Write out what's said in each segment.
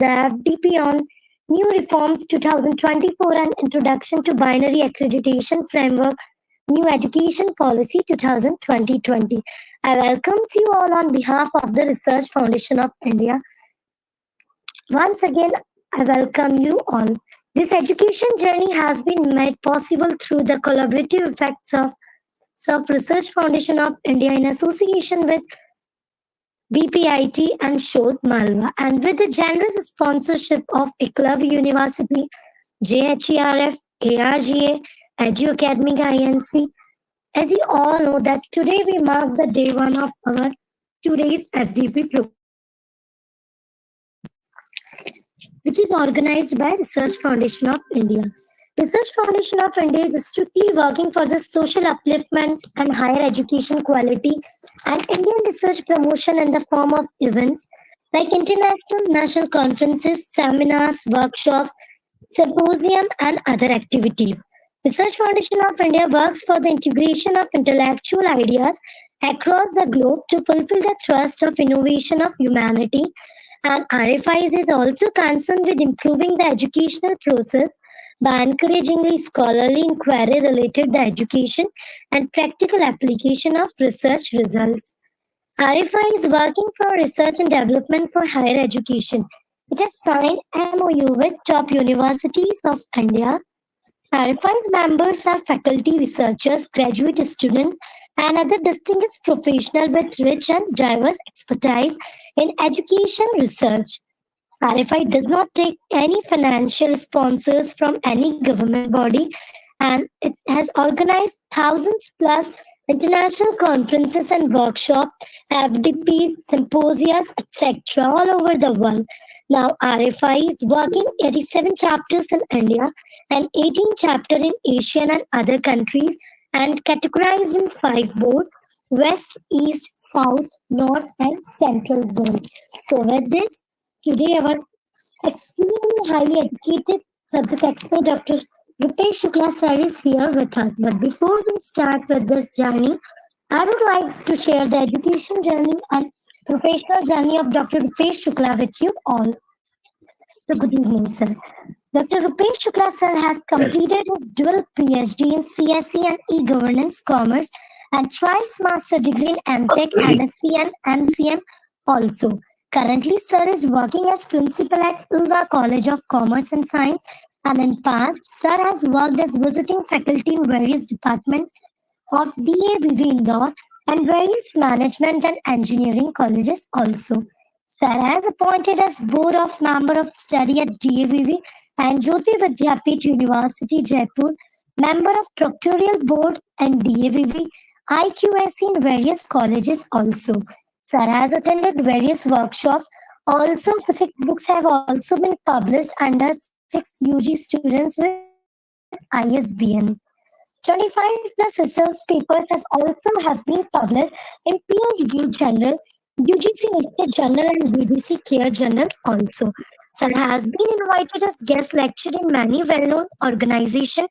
the FDP on New Reforms 2024 and Introduction to Binary Accreditation Framework, New Education Policy 2020. I welcome you all on behalf of the Research Foundation of India. Once again, I welcome you all. This education journey has been made possible through the collaborative effects of Research Foundation of India in association with BPIT and Shodh Malwa, and with the generous sponsorship of Eklavya University, JHERF, ARGA, Edu Academic INC. As you all know that today we mark the day one of our today's FDP program, which is organized by Research Foundation of India. Research Foundation of India is strictly working for the social upliftment and higher education quality and Indian research promotion in the form of events like international national conferences, seminars, workshops, symposium, and other activities. Research Foundation of India works for the integration of intellectual ideas across the globe to fulfill the thrust of innovation of humanity, and RFIs is also concerned with improving the educational process by encouraging scholarly inquiry related to the education and practical application of research results. RFI is working for research and development for higher education. It has signed MOU with top universities of India. RFI's members are faculty, researchers, graduate students, and other distinguished professionals with rich and diverse expertise in education research. RFI does not take any financial sponsors from any government body, and it has organized thousands plus international conferences and workshops, FDP, symposia, etc. all over the world. Now, RFI is working 87 chapters in India and 18 chapters in Asia and other countries, and categorized in 5 boards: West, East, South, North, and Central zone. So with this, today our extremely highly educated subject expert Dr. Rupesh Shukla sir is here with us. But before we start with this journey, I would like to share the education journey and professional journey of Dr. Rupesh Shukla with you all. So good evening, sir. Dr. Rupesh Shukla sir has completed his dual PhD in CSE and e-governance commerce and thrice master degree in MTech, MSc and MCM also. Currently, sir is working as principal at Ilva College of Commerce and Science, and in past, sir has worked as visiting faculty in various departments of DAVV Indore and various management and engineering colleges also. Sir has appointed as board of member of study at DAVV and Jyoti Vidyapith University, Jaipur, member of proctoral board and DAVV, IQAC in various colleges also. Sir has attended various workshops. Also, 6 books have also been published under 6 UG students with ISBN. 25 plus research papers have been published in peer-reviewed journal, UGC listed journal and BBC CARE journal also. Sir has been invited as guest lecturer in many well-known organizations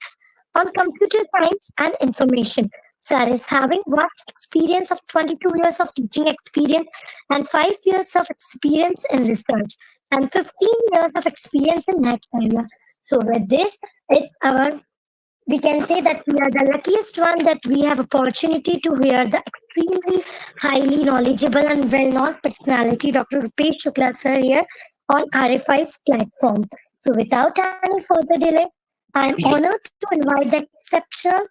on computer science and information. Sir is having vast experience of 22 years of teaching experience and 5 years of experience in research and 15 years of experience in that area. So with this, we can say that we are the luckiest one that we have opportunity to hear the extremely highly knowledgeable and well-known personality, Dr. Rupesh Shukla sir here on RFI's platform. So without any further delay, I am honored to invite the exceptional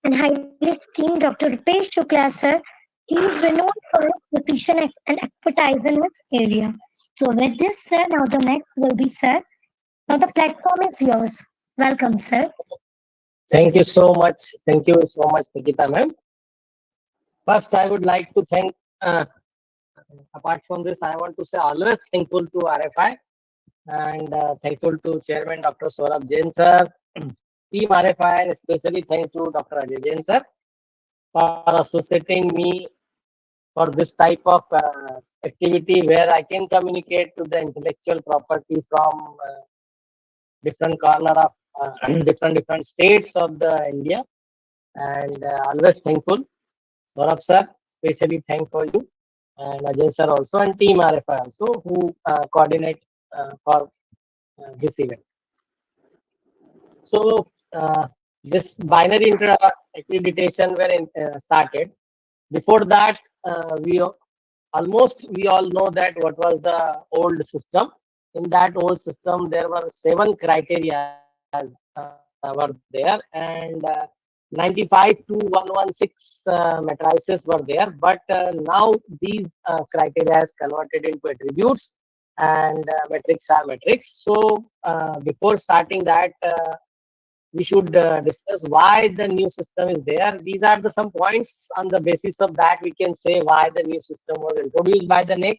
and highly esteemed Dr. Rupesh Shukla sir. He is renowned for his precision and expertise in his area. So with this, sir, now the next will be sir. Now the platform is yours. Welcome, sir. Thank you so much. Thank you so much, Nikita ma'am. First, I would like to thank, apart from this, I want to say always thankful to RFI and thankful to Chairman Dr. Saurabh Jain sir, Team RFI, and especially thank to Dr. Ajay Jain sir for associating me for this type of activity where I can communicate to the intellectual property from different corner of different states of the India, and always thankful. Saurabh sir, especially thank for you, and Ajay sir also, and Team RFI also, who coordinate for this event. So this binary accreditation were started. Before that, we all know that what was the old system. In that old system, there were 7 criteria were there, and 95 to 116 matrices were there. But now these criteria is converted into attributes, and metrics are metrics. So before starting that, we should discuss why the new system is there. These are the some points. On the basis of that, we can say why the new system was introduced by the NAAC.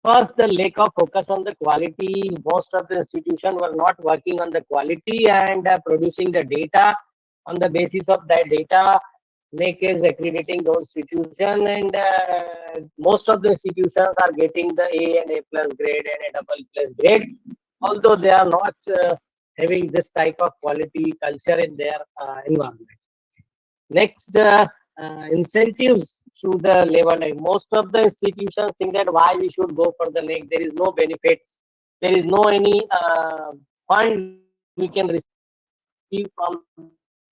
First, the lack of focus on the quality. Most of the institutions were not working on the quality and producing the data. On the basis of that data, NAAC is accrediting those institutions, and most of the institutions are getting the A and A plus grade and a double plus grade, although they are not having this type of quality culture in their environment. Next, incentives to the level. Most of the institutions think that why we should go for the NAAC. There is no benefit. There is no any fund we can receive from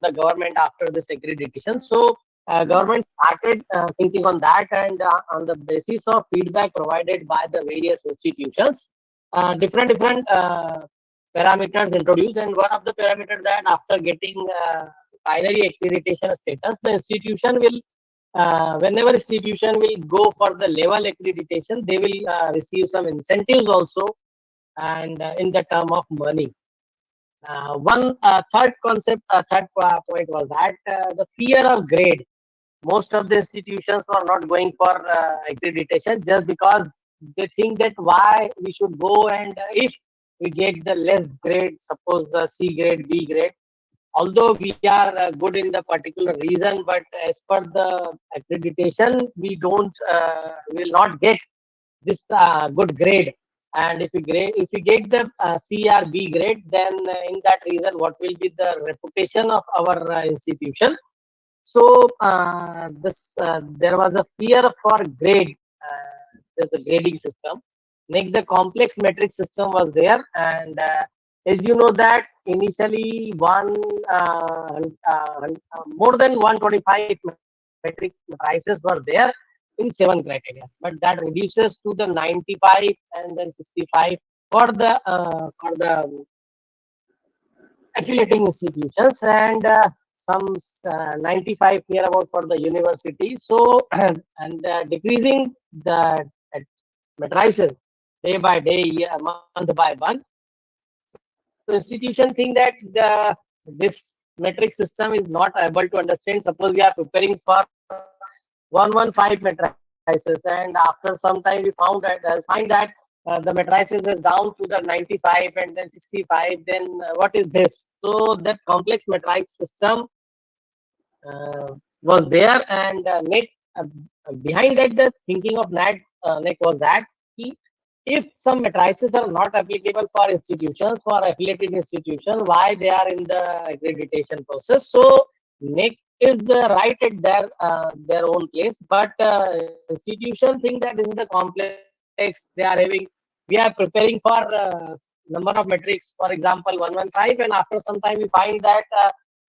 the government after this accreditation. So government started thinking on that, and on the basis of feedback provided by the various institutions, different parameters introduced. And one of the parameters that after getting binary accreditation status, the institution will whenever institution will go for the level accreditation, they will receive some incentives also, and in the term of money. One third concept, third point was that the fear of grade. Most of the institutions were not going for accreditation just because they think that why we should go, and if we get the less grade, suppose C grade, B grade, although we are good in the particular reason, but as per the accreditation, we don't will not get this good grade. And if we get the C or B grade, then in that reason, what will be the reputation of our institution? So there was a fear for grade. There's a grading system. Next, the complex metric system was there, and as you know that initially more than 125 metric prices were there in 7 criteria, but that reduces to the 95 and then 65 for the affiliating institutions, and some 95 near about for the university. So and decreasing the matrices day by day, month by month. So institution think that this metric system is not able to understand. Suppose we are preparing for 115 matrices, and after some time we find that the matrices is down to the 95 and then 65. Then what is this? So that complex metric system was there, and behind that, the thinking of NAAC was that if some matrices are not applicable for institutions, for affiliated institutions, why they are in the accreditation process? So NAAC is right at their own place, but institutions think that this is the complex they are having. We are preparing for number of metrics, for example, 115, and after some time we find that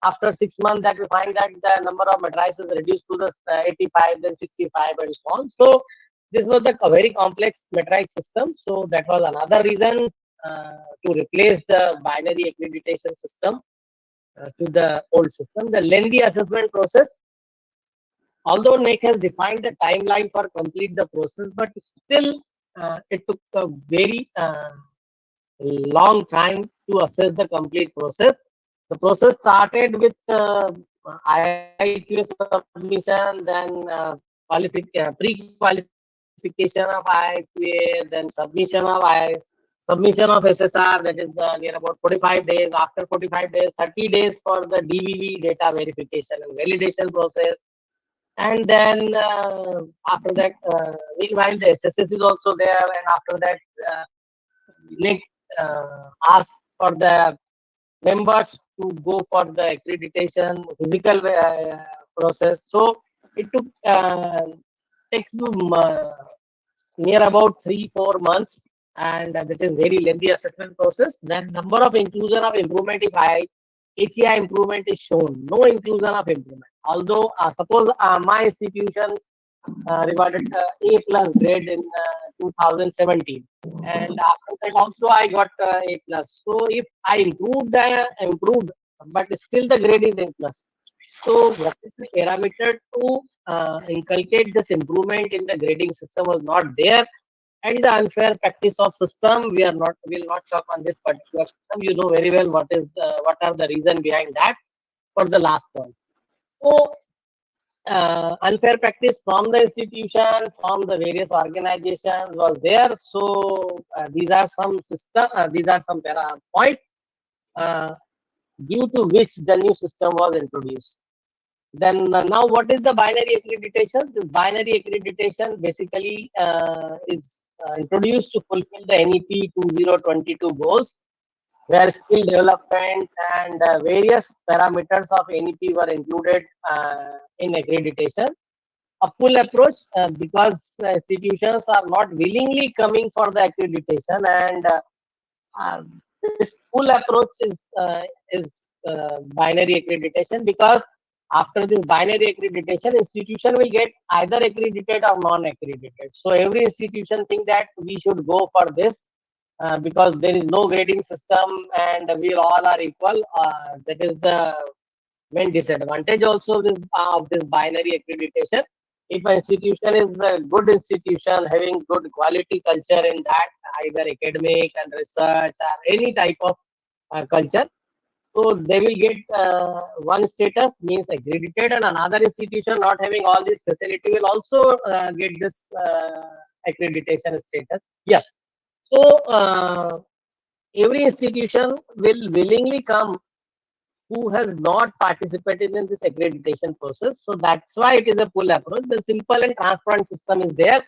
after 6 months that we find that the number of matrices reduced to the 85, then 65, and so on. So this was a very complex metric system. So that was another reason to replace the binary accreditation system to the old system. The lengthy assessment process. Although NAAC has defined a timeline for complete the process, but still it took a very long time to assess the complete process. The process started with IIQA submission, then pre-qualification of IIQA, then submission of SSR, that is near about 45 days. After 45 days, 30 days for the DVV, data verification and validation process. And then after that, meanwhile, the SSS is also there, and after that, NAAC asked for the members to go for the accreditation physical process. So it takes near about 3-4 months and that is very lengthy assessment process. Then number of inclusion of improvement, if HEI improvement is shown, no inclusion of improvement. Although suppose my institution rewarded A plus grade in 2017, and after that also I got A plus. So if I improved, but still the grade is A plus. So what is the parameter to inculcate this improvement in the grading system was not there, and the unfair practice of system, will not talk on this particular system. You know very well what are the reason behind that. For the last one, so unfair practice from the institution, from the various organizations was there. So these are some points uh, due to which the new system was introduced. Then now, what is the binary accreditation? This binary accreditation basically is introduced to fulfill the NEP 2022 goals, where skill development and various parameters of NEP were included in accreditation. A pull approach, because institutions are not willingly coming for the accreditation, and uh, this pull approach is binary accreditation, because after this binary accreditation, institution will get either accredited or non-accredited. So every institution think that we should go for this because there is no grading system and we all are equal. That is the main disadvantage also of this binary accreditation. If an institution is a good institution having good quality culture in that, either academic and research or any type of culture, so they will get one status means accredited, and another institution not having all this facility will also get this accreditation status. Yes. So every institution will willingly come who has not participated in this accreditation process. So that's why it is a pull approach. The simple and transparent system is there.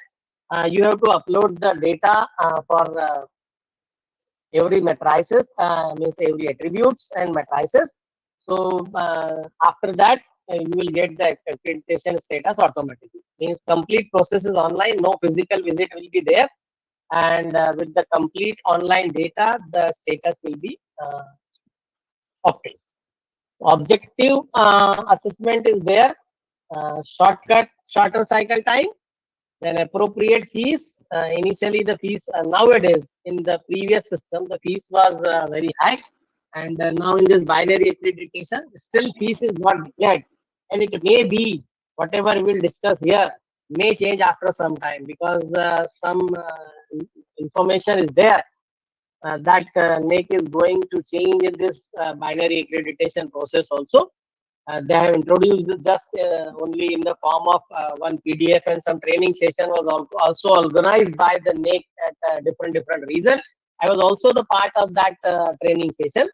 You have to upload the data for every matrices, means every attributes and matrices. So after that, you will get the accreditation status automatically. Means complete process is online, no physical visit will be there, and with the complete online data, the status will be obtained. Objective assessment is there, shorter cycle time, then appropriate fees. Initially, the fees nowadays in the previous system, the fees was very high, and now in this binary accreditation, still fees is not declared, and it may be whatever we will discuss here may change after some time, because some information is there that NAAC is going to change in this binary accreditation process also. They have introduced just only in the form of one PDF, and some training session was also organized by the NAAC at different reason. I was also the part of that training session.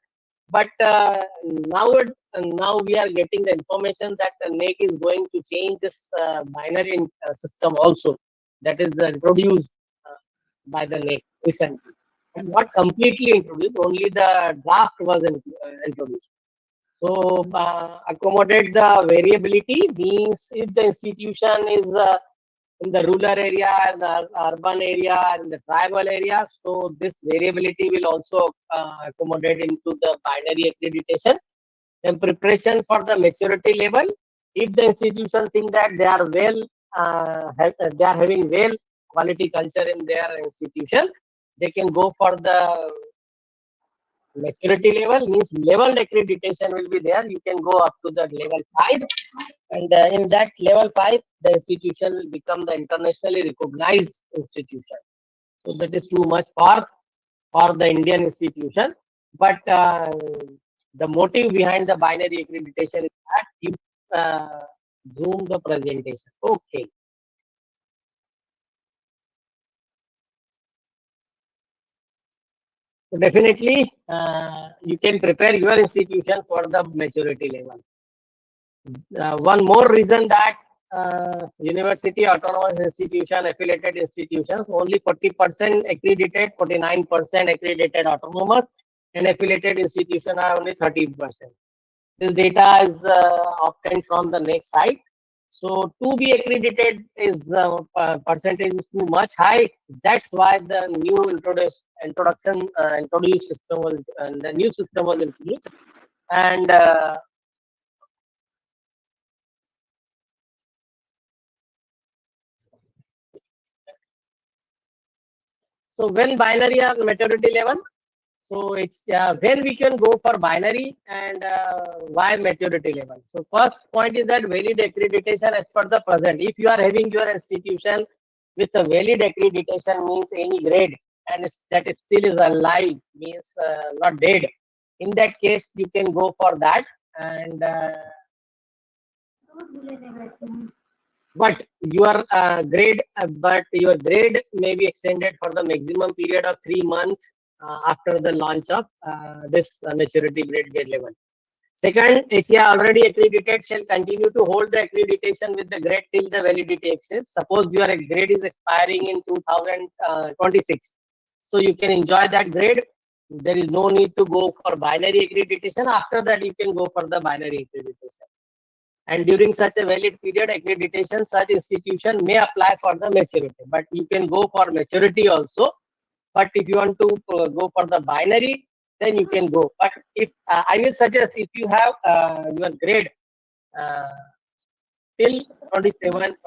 But now we are getting the information that the NAAC is going to change this binary system also, that is introduced by the NAAC recently. And not completely introduced, only the draft was introduced. So accommodate the variability means if the institution is in the rural area, in the urban area, in the tribal area, so this variability will also accommodate into the binary accreditation. Then preparation for the maturity level. If the institution think that they are they are having well quality culture in their institution, they can go for the maturity level, means level accreditation will be there. You can go up to the level 5, and in that level 5, the institution will become the internationally recognized institution. So that is too much for the Indian institution. But the motive behind the binary accreditation is that you zoom the presentation. Okay. So definitely, you can prepare your institution for the maturity level. One more reason that university, autonomous institution, affiliated institutions, only 40% accredited, 49% accredited autonomous, and affiliated institution are only 30%. This data is obtained from the NAAC site. So to be accredited is percentage is too much high. That's why the new introduced system was the new system was introduced. And so when binary or maturity level, so it's when we can go for binary and why maturity level. So first point is that valid accreditation as per the present. If you are having your institution with a valid accreditation means any grade and that is still is alive means not dead. In that case, you can go for that and. But your grade may be extended for the maximum period of 3 months after the launch of this maturity grade level. Second, HCI already accredited shall continue to hold the accreditation with the grade till the validity exists. Suppose your grade is expiring in 2026, so you can enjoy that grade. There is no need to go for binary accreditation. After that, you can go for the binary accreditation. And during such a valid period accreditation, such institution may apply for the maturity. But you can go for maturity also. But if you want to go for the binary, then you can go. But if I will suggest if you have your grade uh, till 27,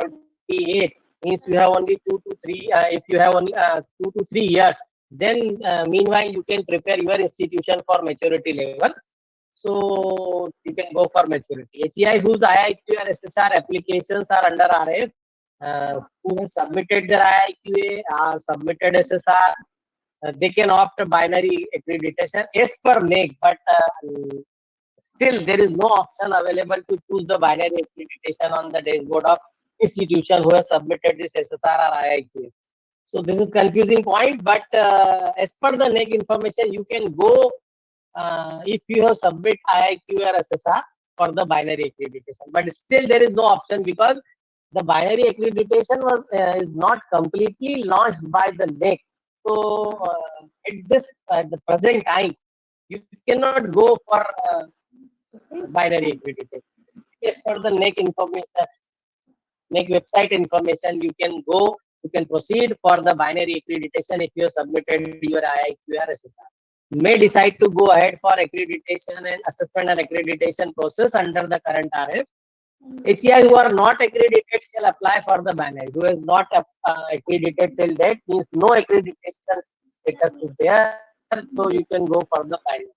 28, means you have only 2 to 3. If you have only 2 to 3 years, then meanwhile you can prepare your institution for maturity level. So you can go for maturity. HEI whose IIQA or SSR applications are under RF, who has submitted their IIQA, submitted SSR, they can opt a binary accreditation as per NAAC, but still there is no option available to choose the binary accreditation on the dashboard of institution who has submitted this SSR or IIQA. So this is confusing point, but as per the NAAC information, you can go if you have submit IIQ or SSR for the binary accreditation. But still there is no option because the binary accreditation was is not completely launched by the NAAC. So at the present time, you cannot go for binary accreditation. As per the NAAC information, NAAC website information, you can proceed for the binary accreditation if you have submitted your IIQ or SSR. May decide to go ahead for accreditation and assessment and accreditation process under the current RF. HCI who are not accredited shall apply for the binary. Who is not accredited till date means no accreditation status is there, so you can go for the binary.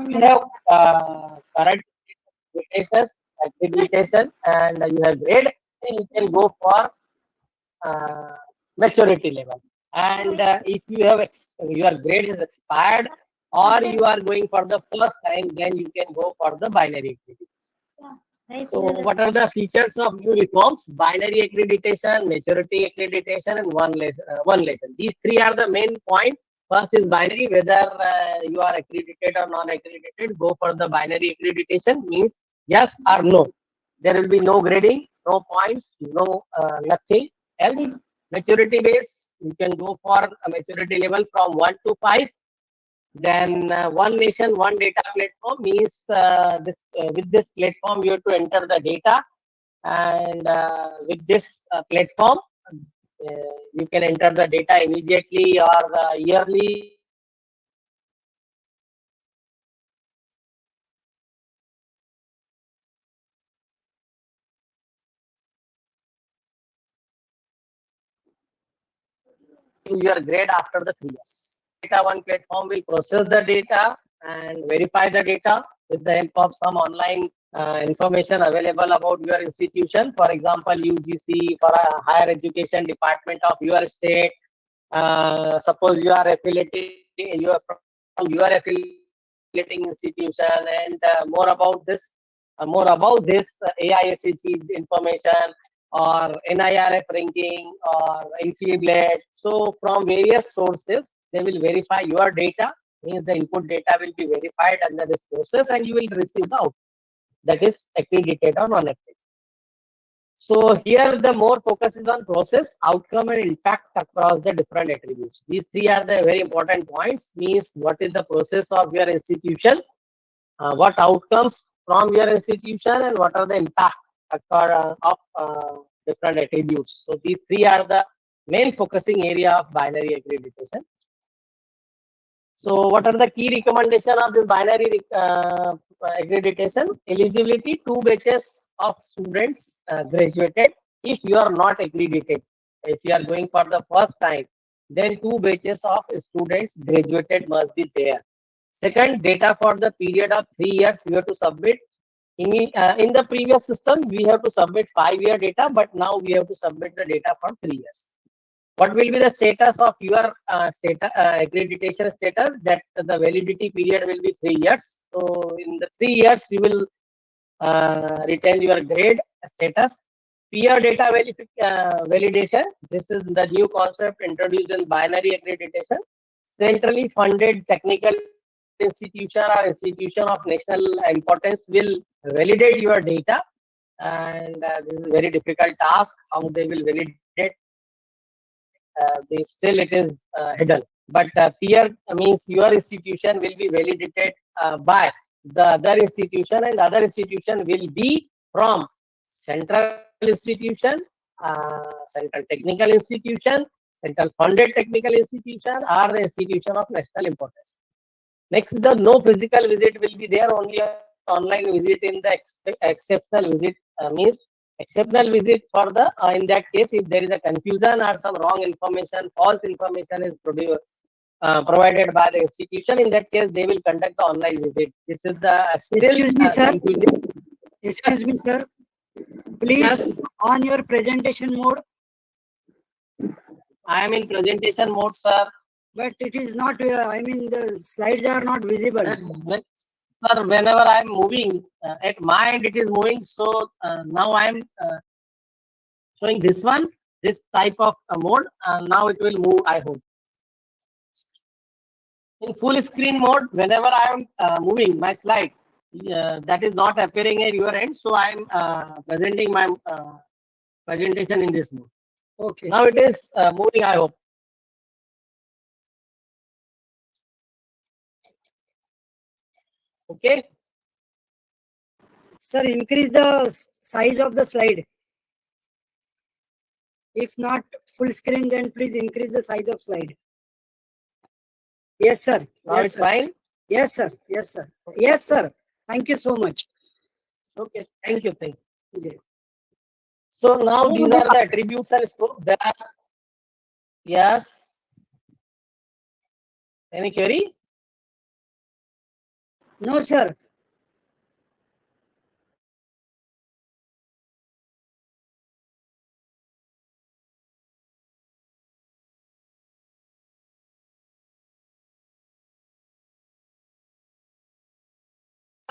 If you have current accreditation and you have grade, then you can go for maturity level. And if you have your grade is expired or you are going for the first time, then you can go for the binary accreditation. So what are the features of new reforms? Binary accreditation, maturity accreditation, and one lesson. These three are the main points. First is binary, whether you are accredited or non-accredited, go for the binary accreditation means yes or no. There will be no grading, no points, no nothing else. Maturity base, you can go for a maturity level from 1 to 5. Then one nation, one data platform means with this platform you have to enter the data, and with this platform you can enter the data immediately or yearly. Your grade after the 3 years. Data one platform will process the data and verify the data with the help of some online information available about your institution. For example, UGC for a higher education department of your state. Suppose you are affiliating, you are from your affiliating institution, and more about this AISEC information or NIRF ranking or Infiblet. So from various sources, they will verify your data. Means the input data will be verified under this process, and you will receive the output that is accredited or non-accredited. So here the more focus is on process, outcome, and impact across the different attributes. These three are the very important points. Means what is the process of your institution, what outcomes from your institution, and what are the impact different attributes. So these three are the main focusing area of binary accreditation. So what are the key recommendation of this binary accreditation? Eligibility: 2 batches of students graduated. If you are not accredited, if you are going for the first time, then 2 batches of students graduated must be there. Second, data for the period of 3 years you have to submit. In the previous system, we have to submit 5-year data, but now we have to submit the data for 3 years. What will be the status of your accreditation status? That the validity period will be 3 years. So in the 3 years, you will retain your grade status. Peer data validation. This is the new concept introduced in binary accreditation. Centrally funded technical institution or institution of national importance will validate your data, and this is a very difficult task. How they will validate? Still it is hidden. But peer means your institution will be validated by the other institution, and the other institution will be from central institution, central technical institution, central funded technical institution, or the institution of national importance. Next, the no physical visit will be there, only online visit in the exceptional visit means exceptional visit for the in that case, if there is a confusion or some wrong information, false information is provided by the institution, in that case they will conduct the online visit. This is the still Excuse me, sir. confusing. Excuse me, sir. Please, Yes, on your presentation mode, I am in presentation mode, sir. but it is not, I mean, the slides are not visible. Sir, whenever I am moving, at my end it is moving. So now I am showing this one, this type of mode. Now it will move, I hope. In full screen mode, whenever I am moving my slide, that is not appearing at your end. So I am presenting my presentation in this mode. Okay. Now it is moving, I hope. Okay. Sir, increase the size of the slide. If not full screen, then please increase the size of slide. Yes, sir. Now Yes, it's sir. fine. Yes, sir. Yes, sir. Yes, sir. Thank you so much. Okay. Thank you. Thank you. Okay. So now these are the attributes and scope. There are, yes. Any query? No, sir.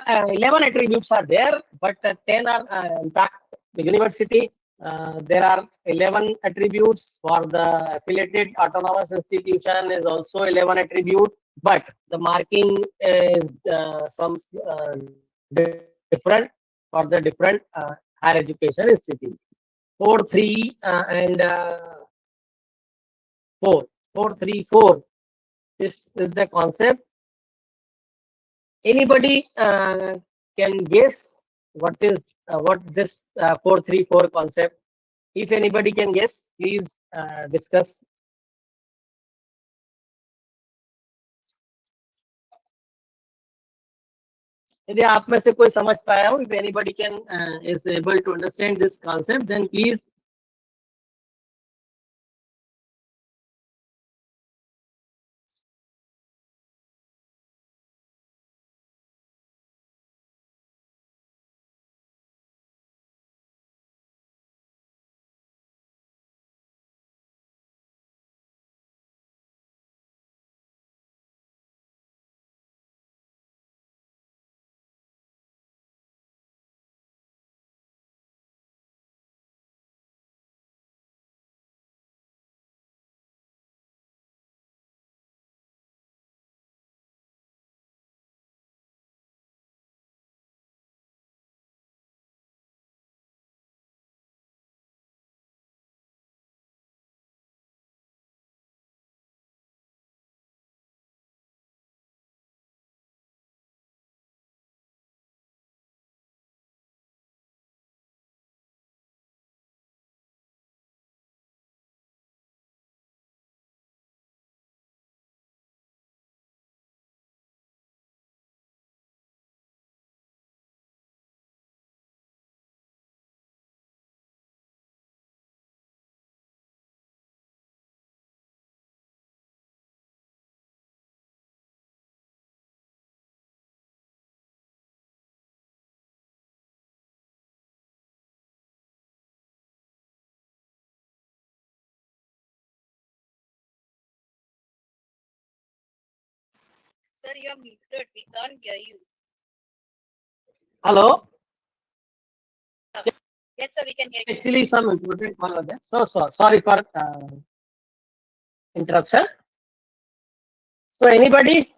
11 attributes are there, but 10 are in fact the university. There are 11 attributes. For the affiliated autonomous institution is also 11 attribute, but the marking is some different for the different higher education institute. 4, 3 and 4. 4, 3, 4. This is the concept. Anybody can guess what is what this 434 concept? If anybody can guess, please discuss. यदि आप में से कोई समझ पाया हो, if anybody can is able to understand this concept, then please Sir, you are muted. We can't hear you. Hello. Yes, sir, we can hear you. Actually, some important call was there. So sorry for interruption. So anybody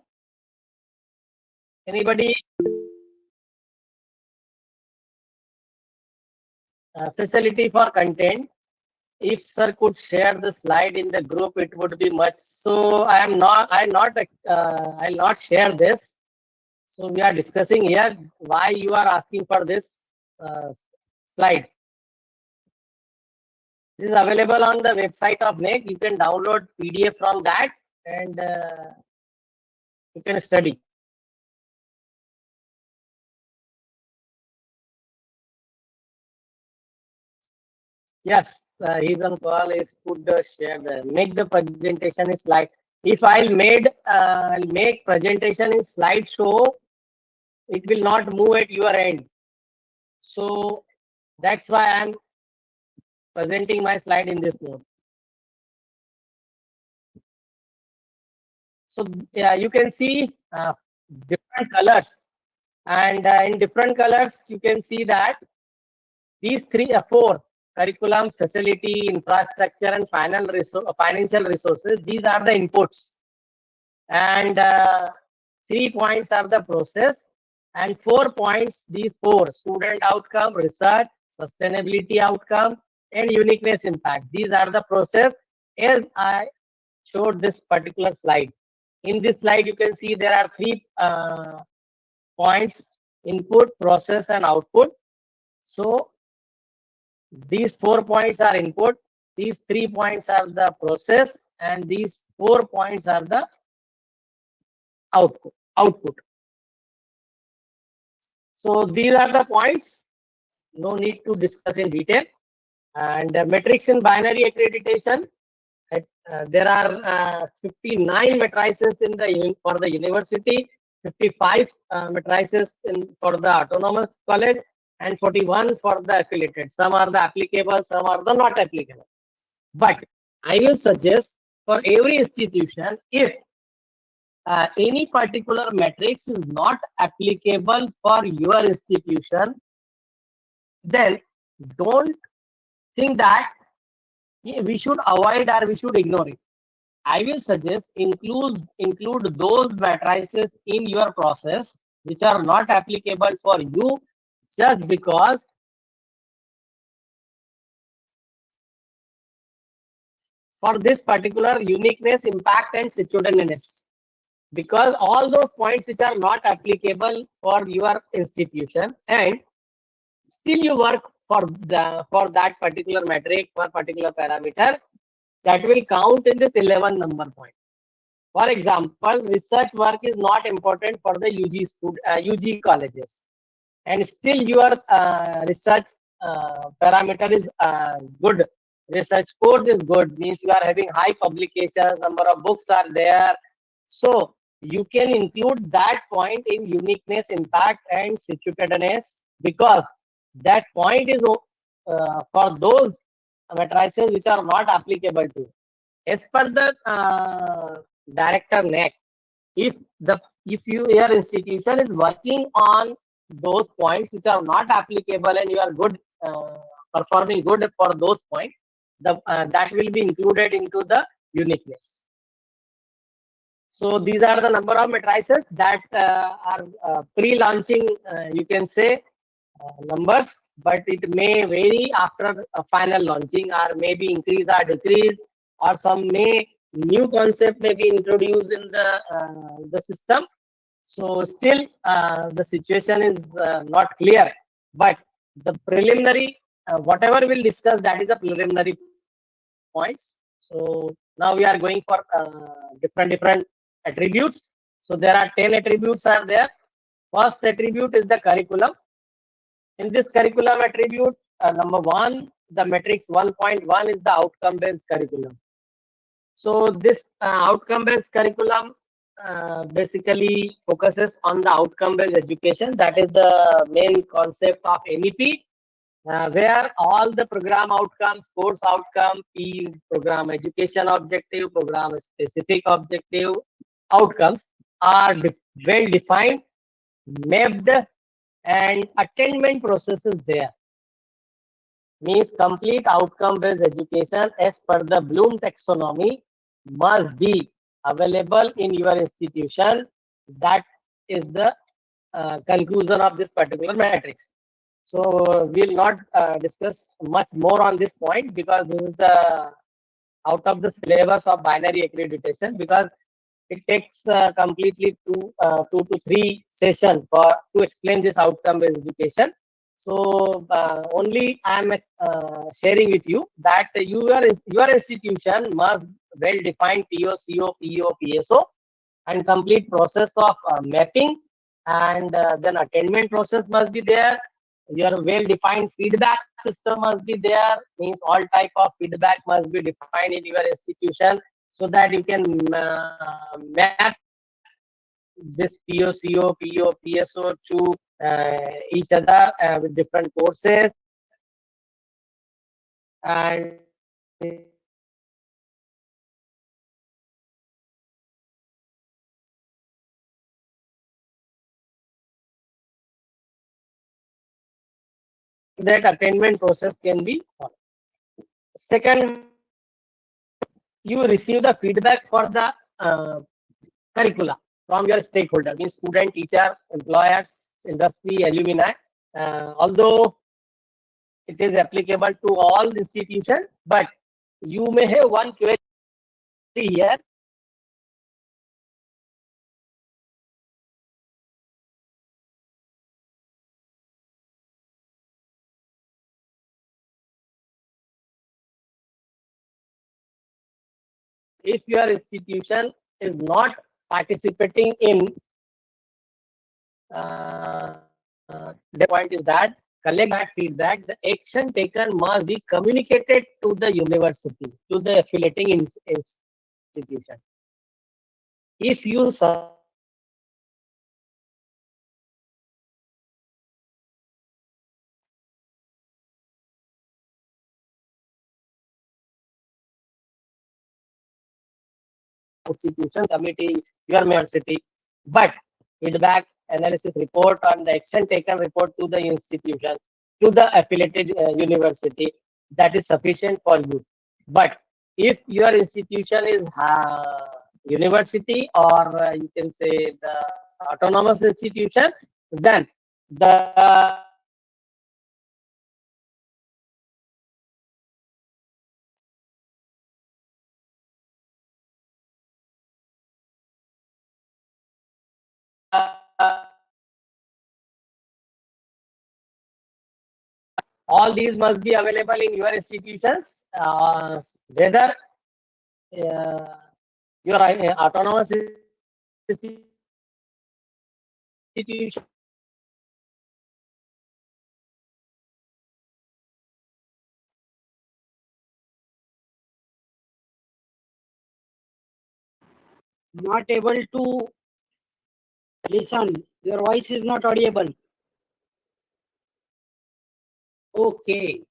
facility for content? If sir could share the slide in the group, it would be much. So I'll not share this. So we are discussing here why you are asking for this slide. This is available on the website of NAAC. You can download PDF from that and you can study. Yes, he's on call. Is could share the make the presentation is slide. If I'll make presentation in slideshow, it will not move at your end. So that's why I'm presenting my slide in this mode. So yeah, you can see different colors, and in different colors you can see that these four curriculum, facility, infrastructure, and financial resources. These are the inputs, and 3 points are the process, and 4 points. These four: student outcome, research, sustainability outcome, and uniqueness impact. These are the process. As I showed this particular slide. In this slide, you can see there are 3 points: input, process, and output. So these 4 points are input, these 3 points are the process, and these 4 points are the output. So these are the points. No need to discuss in detail. And metrics in binary accreditation. There are 59 matrices for the university, 55 matrices for the autonomous college, and 41 for the affiliated. Some are the applicable, some are the not applicable. But I will suggest for every institution, if any particular matrix is not applicable for your institution, then don't think that we should avoid or we should ignore it. I will suggest include those matrices in your process which are not applicable for you, just because for this particular uniqueness, impact, and situatedness. Because all those points which are not applicable for your institution, and still you work for that particular metric, for particular parameter, that will count in this 11 number point. For example, research work is not important for the UG colleges, and still your research parameter is good. Research course is good, means you are having high publications, number of books are there. So you can include that point in uniqueness, impact, and situatedness, because that point is for those matrices which are not applicable to. As per the director NAAC, if your institution is working on those points which are not applicable and you are good performing good for those points, that will be included into the uniqueness. So these are the number of matrices that are pre-launching, you can say, numbers, but it may vary after a final launching, or maybe increase or decrease, or some new concept may be introduced in the system. So still the situation is not clear, but the preliminary, whatever we'll discuss, that is the preliminary points. So now we are going for different attributes. So there are 10 attributes are there. First attribute is the curriculum. In this curriculum attribute, number 1, the matrix 1.1 is the outcome-based curriculum. So this outcome-based curriculum basically focuses on the outcome-based education. That is the main concept of NEP, where all the program outcomes, course outcome, program education objective, program specific objective outcomes are well defined, mapped, and attainment processes there. Means complete outcome-based education as per the Bloom taxonomy must be available in your institution. That is the conclusion of this particular matrix. So we'll not discuss much more on this point, because this is the out of the syllabus of binary accreditation, because it takes completely 2 to 3 sessions for to explain this outcome-based education. So only I am sharing with you that your institution must well define TO, CO, PO, PSO, and complete process of mapping, and then attainment process must be there. Your well defined feedback system must be there. Means all type of feedback must be defined in your institution, so that you can map this PO, CO, PO, PSO to each other with different courses. And that attainment process can be followed. Second, you receive the feedback for the curricula from your stakeholder, means student, teacher, employers, industry, alumni. Although it is applicable to all institutions, but you may have one query here. If your institution is not participating in, the point is that collect that feedback. The action taken must be communicated to the university, to the affiliating institution. If you institution committee, your university, but feedback analysis report on the action taken report to the institution, to the affiliated university, that is sufficient for you. But if your institution is university, or you can say the autonomous institution, then the all these must be available in your institutions, whether your autonomous institution Not able to listen. Your voice is not audible. okay.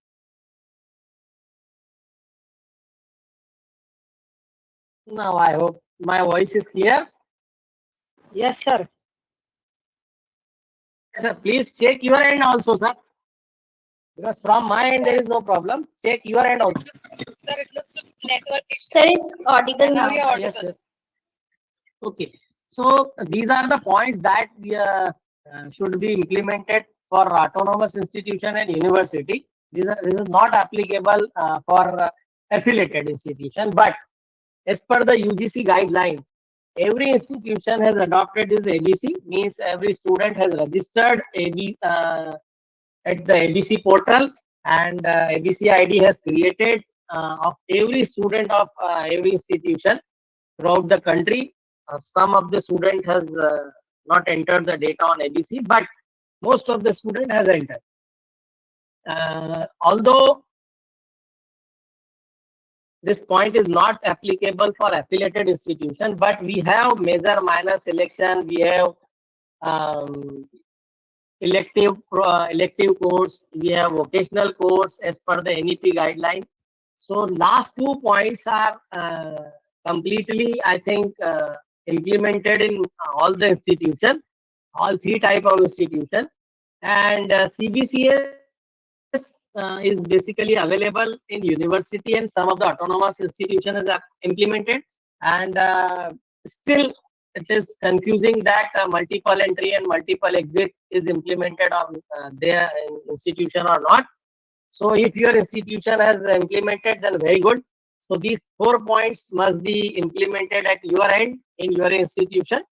Now I hope my voice is clear. Yes, sir. Sir, please check your end also, sir. Because from my end there is no problem. Check your end also. Sir, it looks like network issue. Sir, it's audible Now now. you're audible. Yes, yes. Okay. So these are the points that should be implemented for autonomous institution and university. This is not applicable for affiliated institution, but as per the UGC guideline, every institution has adopted this ABC. Means every student has registered at the ABC portal, and ABC ID has created of every student of every institution throughout the country. Some of the student has not entered the data on ABC, but most of the student has entered. Although this point is not applicable for affiliated institution, but we have major minor selection, we have elective course, we have vocational course as per the NEP guideline. So last 2 points are completely, I think, implemented in all the institutions, all three type of institutions. And CBCS is basically available in university and some of the autonomous institutions are implemented. And still it is confusing that multiple entry and multiple exit is implemented on their institution or not. So if your institution has implemented, then very good. So these 4 points must be implemented at your end in your institution.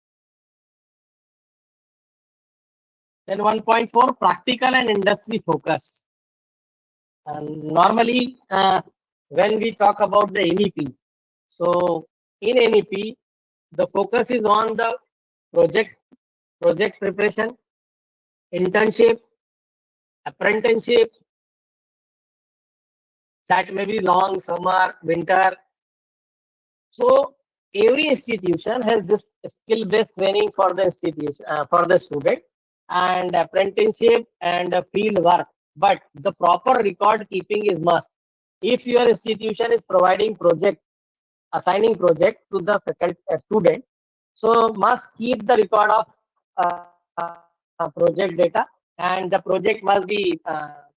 Then 1.4, practical and industry focus. Normally, when we talk about the NEP, so in NEP, the focus is on the project preparation, internship, apprenticeship, that may be long, summer, winter. So every institution has this skill-based training for the institution, for the student, and apprenticeship and field work. But the proper record keeping is must. If your institution is providing project, assigning project to the faculty student, so must keep the record of project data, and the project must be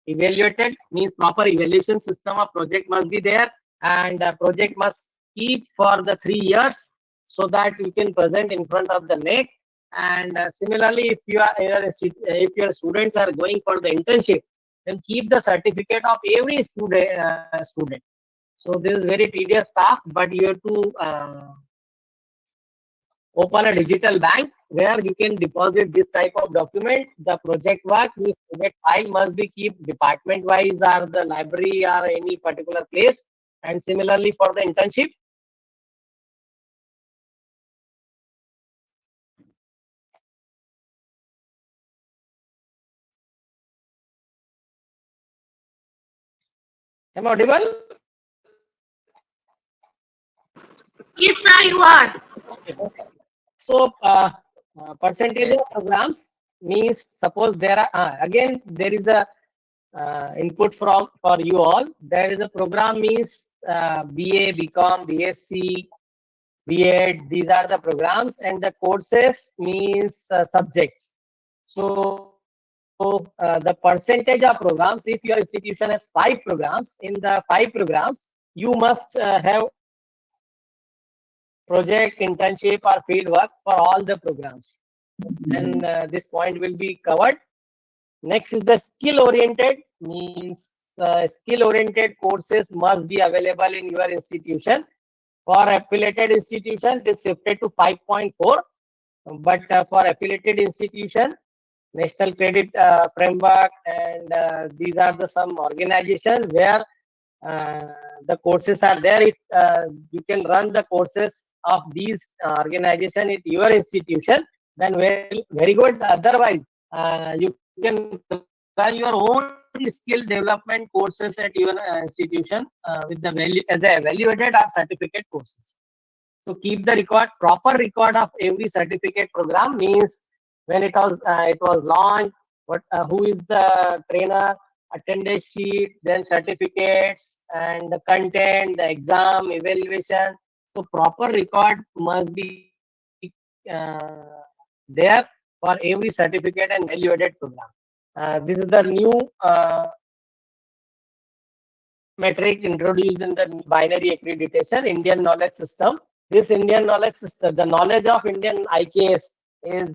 evaluated, means proper evaluation system of project must be there, and the project must keep for the 3 years so that you can present in front of the NAAC. And similarly, if your students are going for the internship, then keep the certificate of every student. So this is very tedious task, but you have to open a digital bank where you can deposit this type of document. The project work, the project file must be kept department wise or the library or any particular place. And similarly for the internship. Am I audible? Yes, sir, you are. Okay. So percentage programs means, suppose there are again there is a input for you all. There is a program means BA, BCom, BSc, B.Ed. These are the programs, and the courses means subjects. So the percentage of programs, if your institution has 5 programs, in the 5 programs you must have project, internship or field work for all the programs. And this point will be covered. Next is the skill oriented, means skill oriented courses must be available in your institution. For affiliated institution, it is shifted to 5.4, but for affiliated institution, National Credit Framework, and these are the some organizations where the courses are there. If you can run the courses of these organization at your institution, then very good. Otherwise, you can run your own skill development courses at your institution with the value as a evaluated or certificate courses. So keep the record, proper record of every certificate program, means when it was launched, what who is the trainer, attendance sheet, then certificates and the content, the exam, evaluation. So proper record must be there for every certificate and value-added program. This is the new metric introduced in the binary accreditation, Indian knowledge system. This Indian knowledge system, the knowledge of Indian IKS is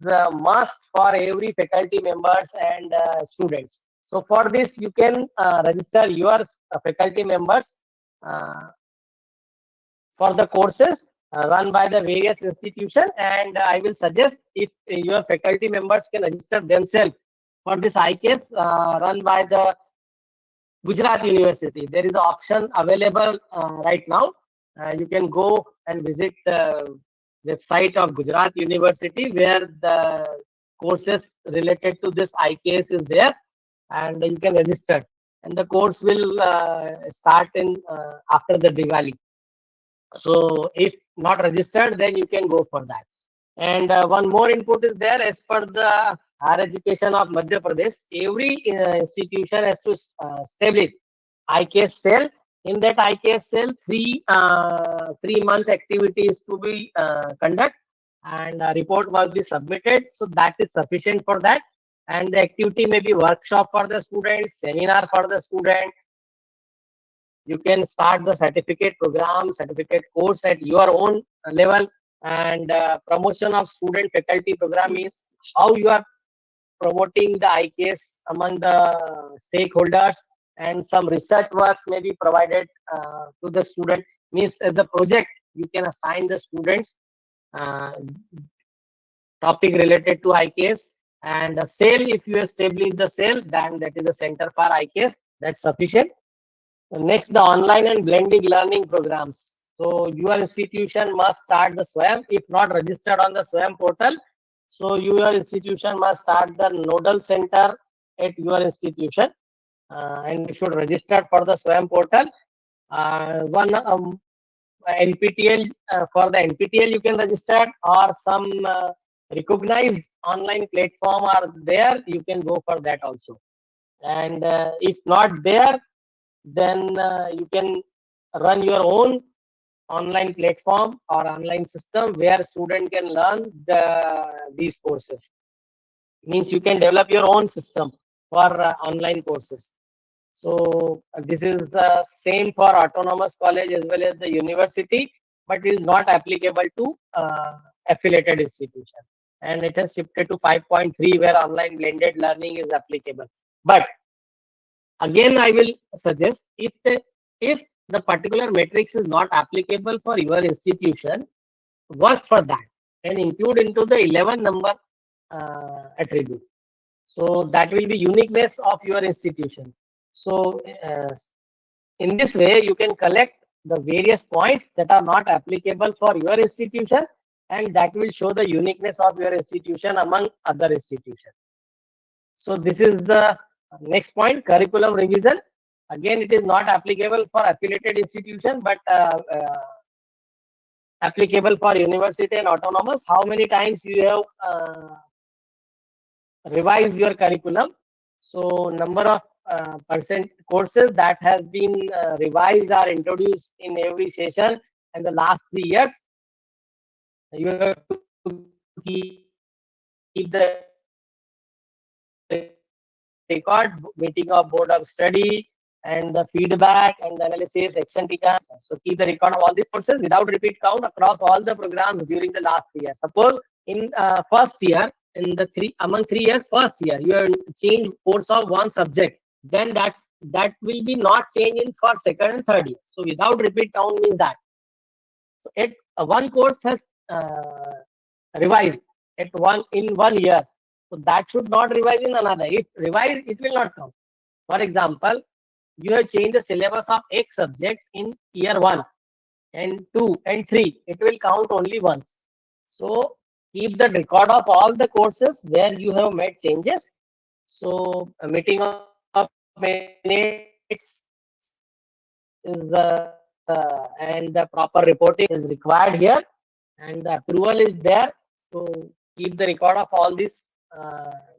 the must for every faculty members and students. So for this, you can register your faculty members for the courses run by the various institutions, and I will suggest if your faculty members can register themselves for this IKS run by the Gujarat University. There is an option available right now. You can go and visit the website of Gujarat University where the courses related to this IKS is there, and you can register. And the course will start in after the Diwali. So if not registered, then you can go for that. And one more input is there. As per the higher education of Madhya Pradesh, every institution has to establish IKS cell In that IKS cell, 3 month activities to be conduct, and a report must be submitted. So that is sufficient for that. And the activity may be workshop for the students, seminar for the student. You can start the certificate program, certificate course at your own level. And promotion of student faculty program is how you are promoting the IKS among the stakeholders, and some research works may be provided to the student. Means as a project, you can assign the students uh, topic related to IKS, and a cell, if you establish the cell, then that is the center for IKS. That's sufficient. Next, the online and blended learning programs. So your institution must start the SWAYAM. If not registered on the SWAYAM portal, so your institution must start the nodal center at your institution, and you should register for the SWAYAM portal. One NPTL, for the NPTL you can register, or some recognized online platform are there, you can go for that also. And if not there, then you can run your own online platform or online system where student can learn these courses. Means you can develop your own system for online courses. So this is the same for autonomous college as well as the university, but is not applicable to affiliated institution. And it has shifted to 5.3 where online blended learning is applicable. But again, I will suggest, if the particular matrix is not applicable for your institution, work for that and include into the 11 number attribute. So that will be uniqueness of your institution. So in this way, you can collect the various points that are not applicable for your institution, and that will show the uniqueness of your institution among other institutions. So this is the next point, curriculum revision. Again, it is not applicable for affiliated institution, but applicable for university and autonomous. How many times you have revised your curriculum? So number of percent courses that has been revised are introduced in every session, and the last 3 years you have to keep the record, meeting of board of study, and the feedback and the analysis, action taken. So keep the record of all these courses without repeat count across all the programs during the last 3 years. Suppose in first year, in the among 3 years, first year you have changed course of one subject, then that will be not changed in for second and third year. So without repeat count means that. So it one course has revised at in 1 year. So that should not revise in another. If revised, it will not count. For example, you have changed the syllabus of X subject in year 1 and 2 and 3. It will count only once. So keep the record of all the courses where you have made changes. So a meeting of minutes is the and the proper reporting is required here, and the approval is there. So keep the record of all these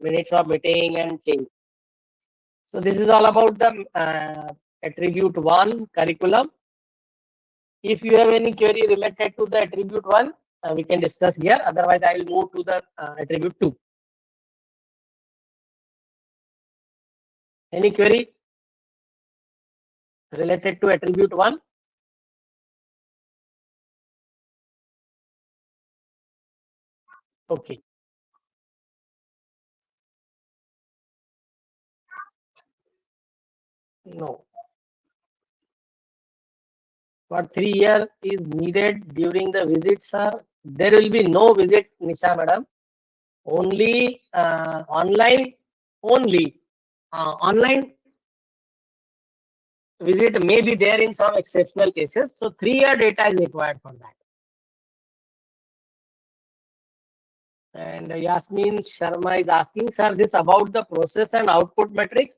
minutes of meeting and change. So this is all about the attribute 1 curriculum. If you have any query related to the attribute 1, we can discuss here. Otherwise, I will move to the attribute 2. Any query related to attribute 1? Okay. No. For 3 years is needed during the visit, sir. There will be no visit, Nisha madam. Only online. Only online visit may be there in some exceptional cases. So 3-year data is required for that. And Yasmin Sharma is asking, sir, this about the process and output metrics.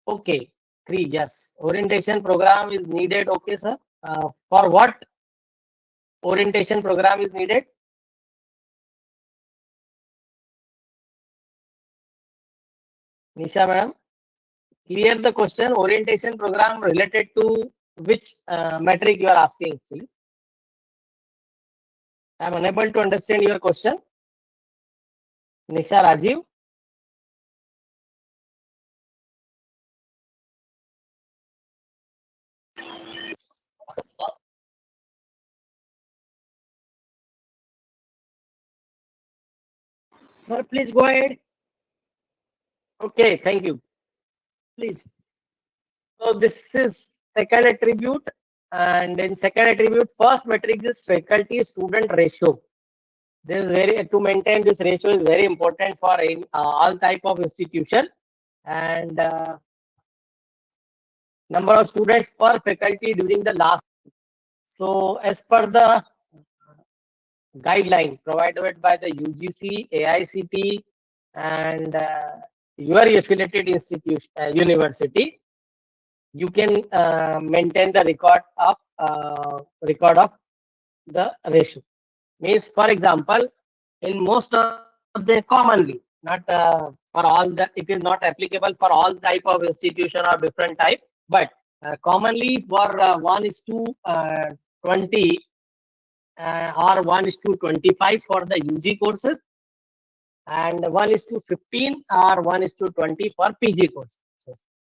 Okay, 3, yes. Orientation program is needed. Okay, sir. For what orientation program is needed? Nisha ma'am, clear the question. Orientation program related to which metric you are asking actually? I am unable to understand your question. Nisha, Rajiv. Sir, please go ahead. Okay, thank you. Please. So this is second attribute, and in second attribute, first metric is faculty student ratio. This is very, to maintain this ratio is very important for all type of institution, and number of students per faculty during the last. So as per the guideline provided by the UGC, AICT, and your affiliated institution, university, you can maintain the record of the ratio. Means, for example, in most of the commonly, not for all the, it is not applicable for all type of institution or different type, but commonly for 1 is to 20 or 1 is to 25 for the UG courses, and 1 is to 15 or 1 is to 20 for PG courses.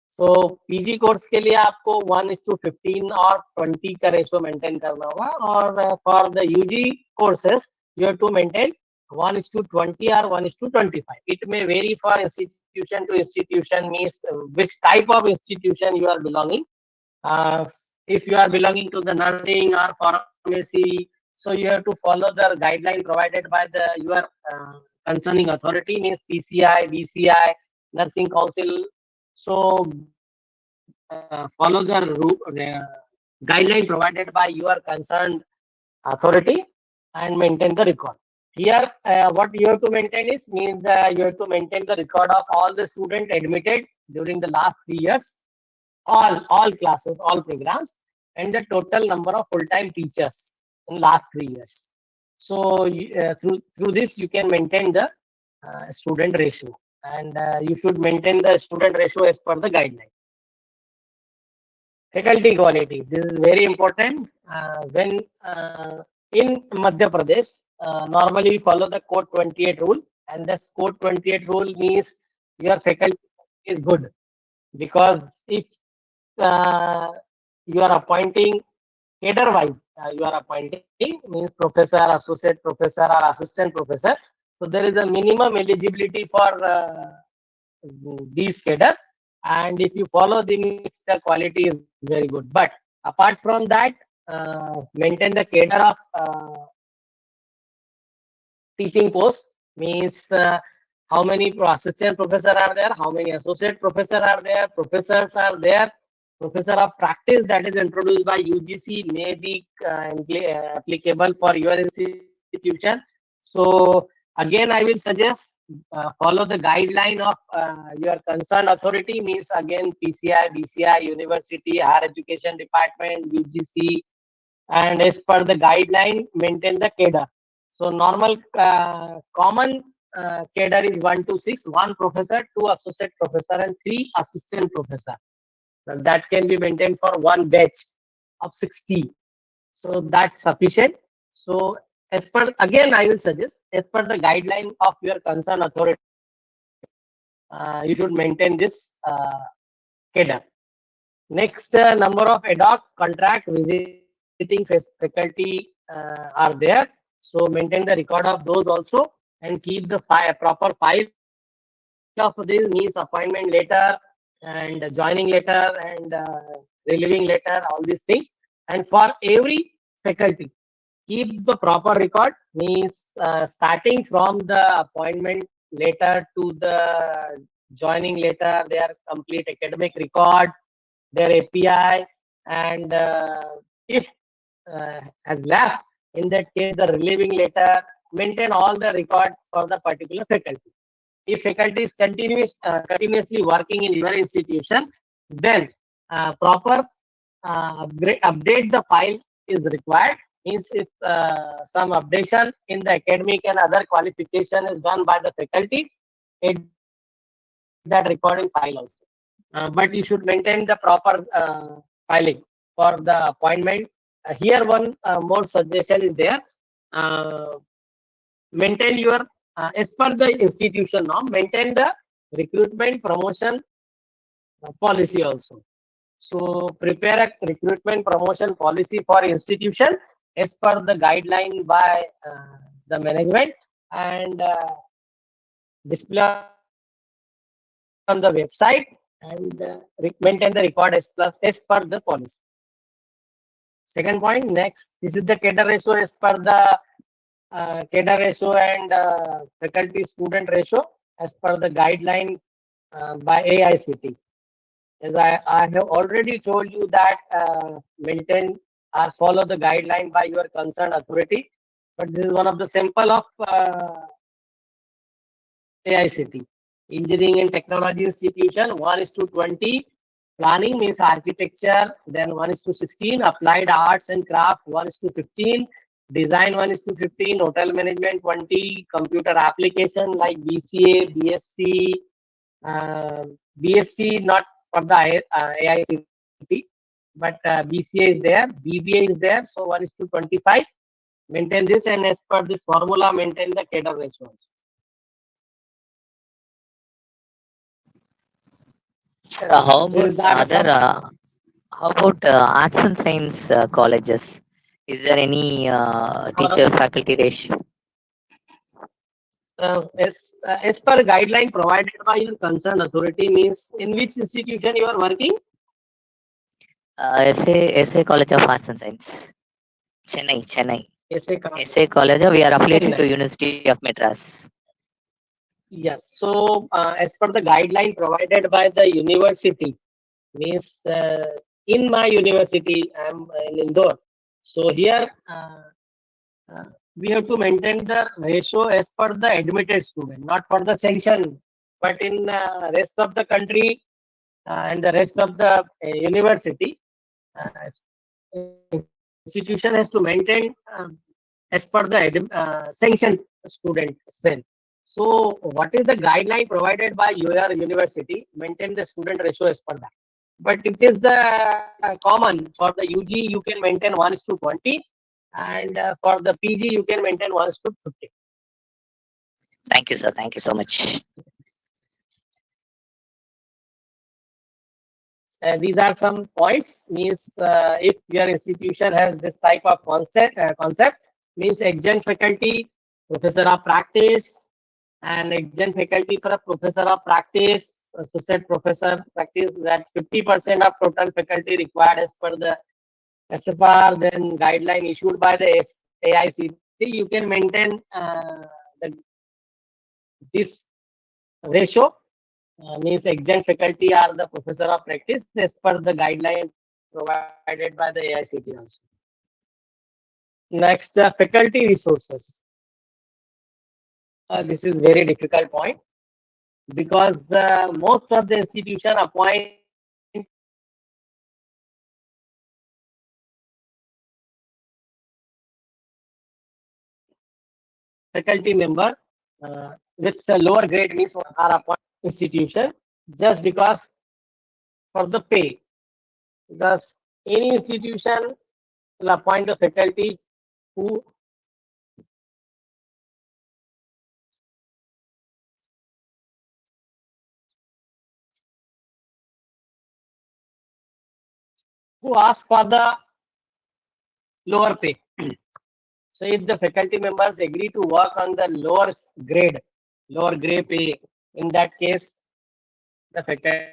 So PG course के लिए आपको 1 is to 15 और 20 का ratio maintain करना होगा, और for the UG courses you have to maintain 1 is to 20 or 1 is to 25. It may vary for institution to institution, means which type of institution you are belonging. If you are belonging to the nursing or pharmacy, so you have to follow the guideline provided by the your concerning authority, means PCI, DCI, Nursing Council. So follow the guideline provided by your concerned authority and maintain the record. Here, what you have to maintain is, means you have to maintain the record of all the students admitted during the last 3 years, all classes, all programs, and the total number of full-time teachers in last 3 years. So through this you can maintain the student ratio, and you should maintain the student ratio as per the guideline. Faculty quality, this is very important. When in Madhya Pradesh, normally follow the code 28 rule, and this code 28 rule means your faculty is good, because if you are appointing cadre wise, you are appointing, means professor, associate professor, or assistant professor. So there is a minimum eligibility for these cadre, and if you follow them, the quality is very good. But apart from that, maintain the cadre of teaching post, means how many assistant professor are there, how many associate professor are there, professors are there. Professor of practice that is introduced by UGC may be applicable for your institution. So again, I will suggest follow the guideline of your concerned authority, means again PCI, DCI, University, Higher Education Department, UGC, and as per the guideline, maintain the cadre. So normal common cadre is 1 to 6, 1 professor, 2 associate professor, and 3 assistant professor. That can be maintained for one batch of 60. So that's sufficient. So as per, again, I will suggest, as per the guideline of your concerned authority, you should maintain this cadre. Next, number of ad hoc contract visiting faculty are there. So maintain the record of those also, and keep the proper file of this, means appointment letter and joining letter and relieving letter, all these things. And for every faculty, keep the proper record, means starting from the appointment letter to the joining letter, their complete academic record, their API, and if has left, in that case the relieving letter. Maintain all the record for the particular faculty. If faculty is continuously working in your institution, then proper update the file is required. Means if some updation in the academic and other qualification is done by the faculty, it that recording file also. But you should maintain the proper filing. for the appointment. Here one more suggestion is there. Maintain your, as per the institution norm, maintain the recruitment promotion policy also. So prepare a recruitment promotion policy for institution as per the guideline by the management, and display on the website, and maintain the record as per the policy. Second point, next, this is the cadre ratio as per the cadre ratio and faculty student ratio as per the guideline by AICT. As I have already told you that maintain or follow the guideline by your concerned authority, but this is one of the sample of AICT. Engineering and Technology Institution 1:20, planning means architecture, then 1:16, applied arts and craft 1:15, design 1:15, hotel management 20, computer application like BCA, BSc, BSc not for the AICT, but BCA is there, BBA is there, so 1:25. Maintain this, and as per this formula, maintain the cadre ratio also. Sir, how Is about that other? some? How about arts and science colleges? Is there any teacher faculty ratio? As per guideline provided by your concerned authority, means in which institution you are working? SA College of Arts and Science, Chennai. SA SA College. We are affiliated to Chennai. University of Madras. Yes. So as per the guideline provided by the university, means in my university, I am in Indore. So here we have to maintain the ratio as per the admitted student, not for the sanction. But in rest of the country and the rest of the university, institution has to maintain as per the sanctioned student as well. So what is the guideline provided by your university? Maintain the student ratio as per that. But it is the common for the UG, you can maintain 1:20, and for the PG, you can maintain 1:50. Thank you, sir. Thank you so much. These are some points. Means if your institution has this type of concept, means adjunct faculty, professor of practice, and adjunct faculty for a professor of practice, associate professor practice, that 50% of total faculty required as per the SFR, then guideline issued by the AICT. You can maintain this ratio. Means adjunct faculty are the professor of practice as per the guideline provided by the AICT also. Next, faculty resources. This is very difficult point, because most of the institution appoint faculty member with a lower grade, means are appointed institution just because for the pay. Because any institution will appoint the faculty who ask for the lower pay. So if the faculty members agree to work on the lower grade pay, in that case, the faculty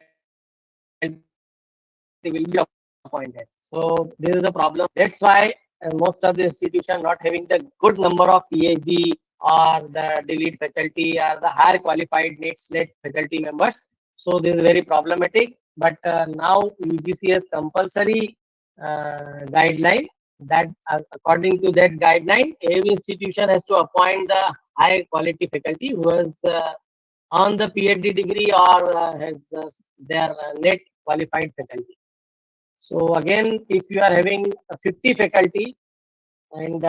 will be appointed. So this is the problem. That's why most of the institution not having the good number of PhD or the delete faculty or the higher qualified net faculty members. So this is very problematic. But now UGC has compulsory guideline that according to that guideline, every institution has to appoint the high quality faculty who is on the PhD degree or has their net qualified faculty. So again, if you are having 50 faculty, and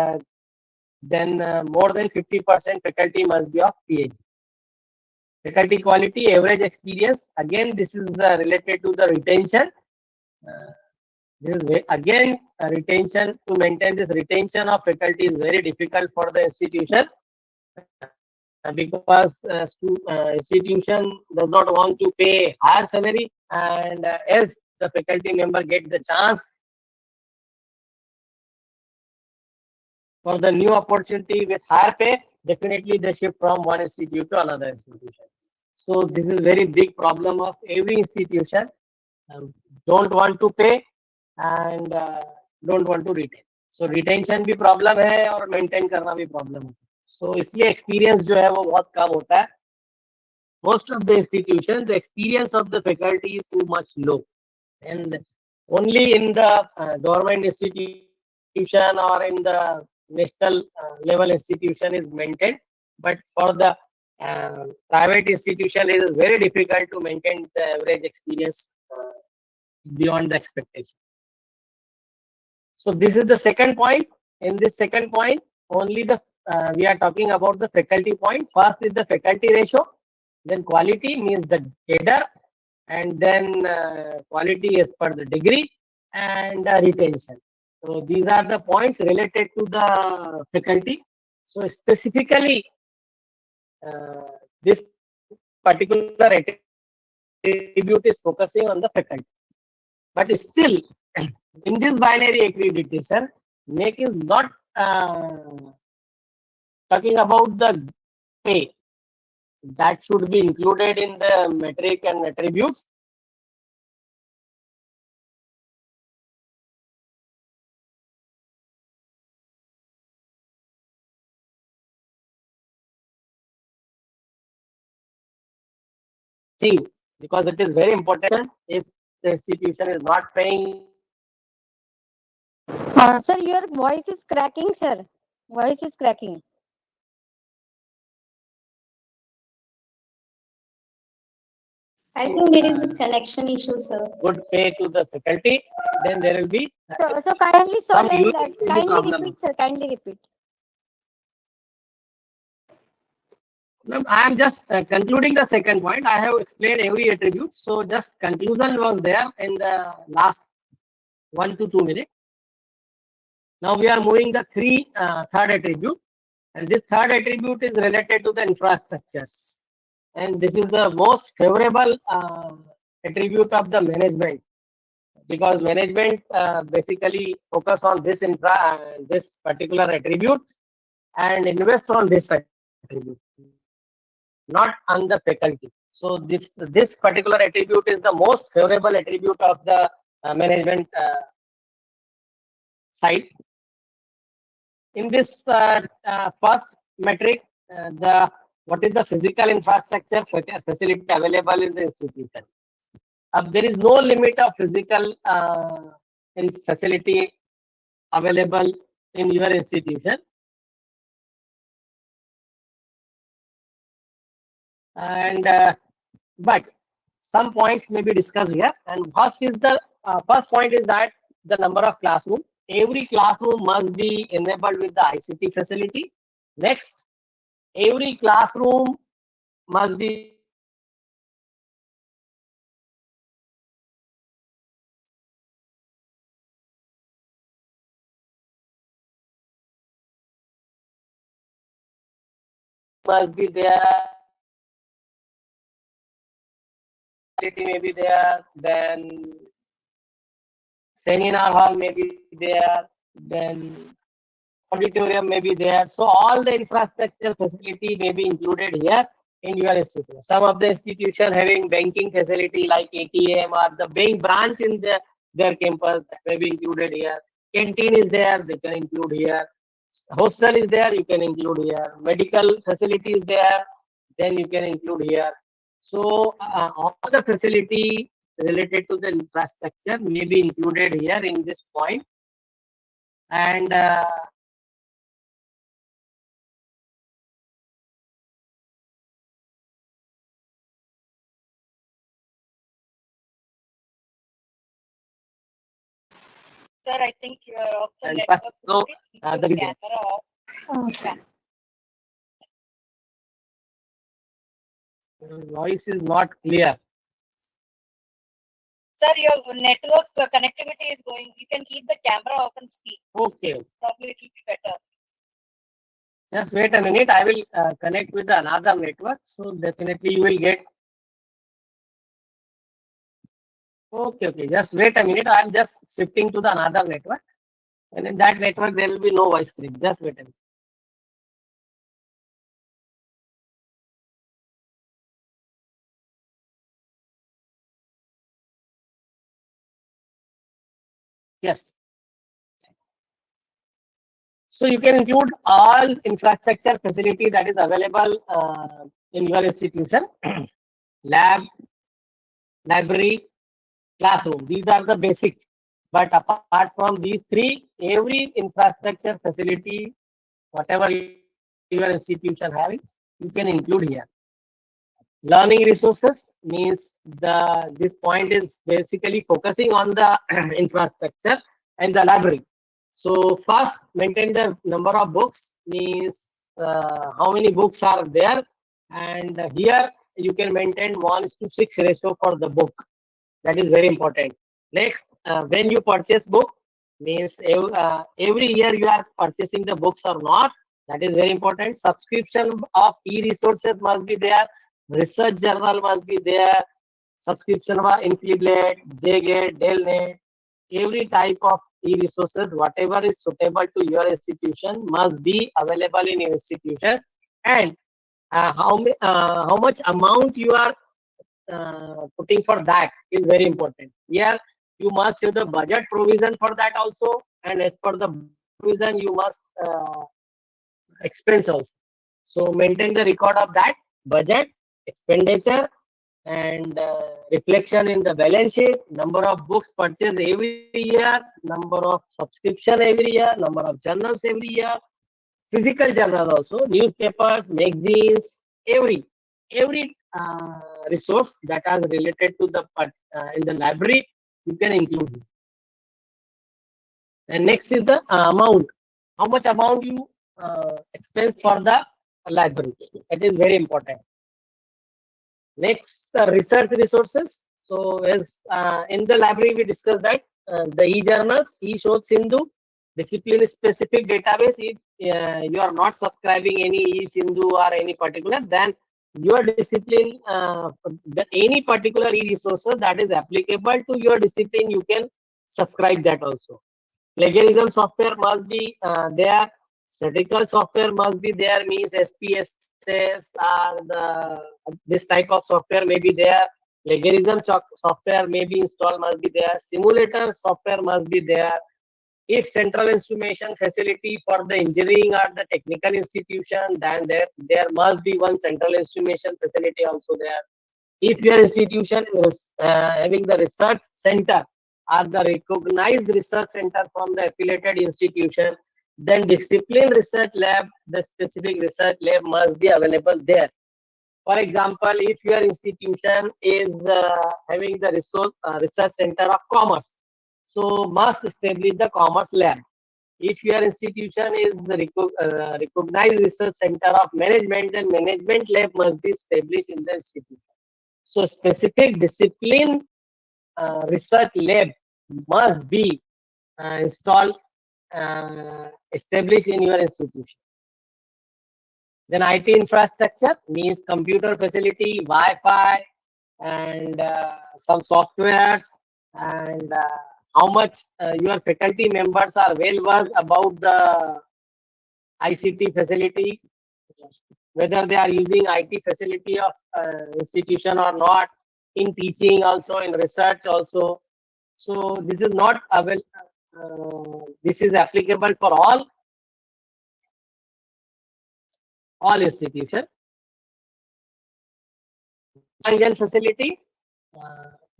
then more than 50% faculty must be of PhD. Faculty quality, average experience. Again, this is related to the retention. This is again retention, to maintain this retention of faculty is very difficult for the institution, because institution does not want to pay higher salary, and as the faculty member get the chance for the new opportunity with higher pay, definitely they shift from one institute to another institution. So this is very big problem of every institution. Don't want to pay and don't want to retain. So retention भी problem है और maintain करना भी problem है. So इसलिए experience जो है वो बहुत कम होता है. Most of the institutions, the experience of the faculty is too much low, and only in the government institution or in the national level institution is maintained. But for the private institution, it is very difficult to maintain the average experience beyond the expectation. So this is the second point. In this second point, only the we are talking about the faculty point. First is the faculty ratio, then quality means the cadre, and then quality is per the degree, and retention. So these are the points related to the faculty. So specifically, this particular attribute is focusing on the faculty. But still, in this binary accreditation, NAAC is not talking about the pay. That should be included in the metric and attributes. Because it is very important. If the institution is not paying, Sir, your voice is cracking, sir. Voice is cracking. I think there is a connection issue, sir. good pay to the faculty, then there will be So kindly some solve use that. in the Kindly problem. repeat, sir. Kindly repeat. Ma'am, I am just concluding the second point. I have explained every attribute. So just conclusion was there in the last 1 to 2 minutes. Now we are moving the third attribute, and this third attribute is related to the infrastructures, and this is the most favorable attribute of the management, because management basically focus on this this particular attribute and invest on this attribute, not on the faculty. So this particular attribute is the most favorable attribute of the management side. In this first metric, what is the physical infrastructure facility available in the institution? There is no limit of physical facility available in your institution, and but some points may be discussed here. And first point is that the number of classrooms. Every classroom must be enabled with the ICT facility. Next, every classroom must be there. May be there, then seminar hall may be there, then auditorium may be there. So all the infrastructure facility may be included here in your institution. Some of the institution having banking facility like ATM or the bank branch in their campus may be included here. Canteen is there, they can include here. Hostel is there, you can include here. Medical facility is there, then you can include here. So all the facility related to the infrastructure may be included here in this point. And Sir, I think you are off the And network. first, so, Keep the the reason. camera off. Voice is not clear. Sir, your network connectivity is going. You can keep the camera off and speak. Okay. Probably it will be better. Just wait a minute. I will connect with another network. So definitely you will get. Okay, okay. Just wait a minute. I'm just shifting to the another network. And in that network, there will be no voice stream. Just wait a minute. Yes. So you can include all infrastructure facility that is available in your institution. Lab, library, classroom. These are the basic. But apart from these three, every infrastructure facility, whatever your institution has, you can include here. Learning resources means this point is basically focusing on the infrastructure and the library. So first, maintain the number of books means how many books are there, and here you can maintain 1:6 ratio for the book. That is very important. Next, when you purchase book means every year you are purchasing the books or not. That is very important. Subscription of e-resources must be there. Research journal must be there. Subscription of Infliblet, JGate, Delnet. Every type of e-resources, whatever is suitable to your institution, must be available in your institution. And how much amount you are putting for that is very important. Here you must have the budget provision for that also, and as per the provision you must expense also. So maintain the record of that budget, expenditure, and reflection in the balance sheet, number of books purchased every year, number of subscription every year, number of journals every year, physical journal also, newspapers, magazines, every resource that are related to the in the library, you can include it. And next is the amount. How much amount you expense for the library? That is very important. Next, research resources. So as in the library we discussed that the e-journals, e-Shod Sindhu, discipline specific database. If you are not subscribing any e-Sindhu or any particular, then your discipline, any particular e-resources that is applicable to your discipline, you can subscribe that also. Plagiarism software must be there. Statistical software must be there. Means SPSS or this type of software may be there. Plagiarism software may be installed, must be there. Simulator software must be there. If central instrumentation facility for the engineering or the technical institution, then there must be one central instrumentation facility also there. If your institution is having the research center or the recognized research center from the affiliated institution, then discipline research lab, the specific research lab must be available there. For example, if your institution is having the research center of commerce, so must establish the commerce lab. If your institution is the recognized research center of management, then management lab must be established in the institution. So specific discipline research lab must be installed, established in your institution. Then IT infrastructure means computer facility, Wi-Fi, and some softwares, and how much your faculty members are well versed about the ICT facility, whether they are using IT facility of institution or not, in teaching also, in research also. So this is not available. This is applicable for all institutions. Again, facility.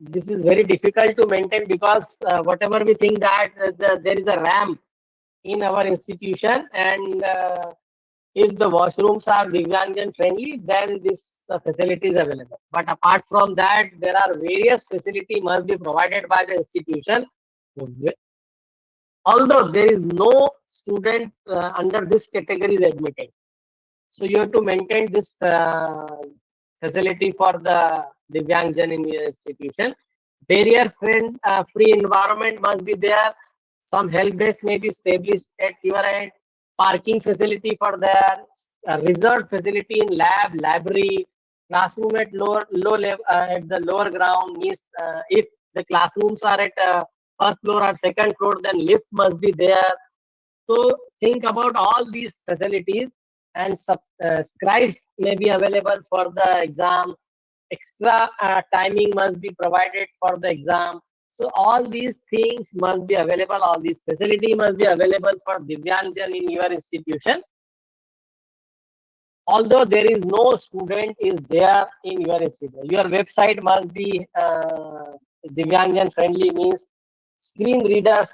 This is very difficult to maintain because whatever we think that there is a ramp in our institution, and if the washrooms are Divyangan friendly, then this facility is available. But apart from that, there are various facilities must be provided by the institution. Although there is no student under this category is admitted. So you have to maintain this facility for the Divyangjan in your institution. Barrier free environment must be there. Some help desk may be established at your end. Parking facility for there. Reserved facility in library, classroom at low level, at the lower ground. Means if the classrooms are at first floor or second floor, then lift must be there. So think about all these facilities, and scribes may be available for the exam. Extra timing must be provided for the exam. So all these things must be available. All these facility must be available for Divyangjan in your institution. Although there is no student is there in your institution, your website must be Divyangjan friendly, means screen readers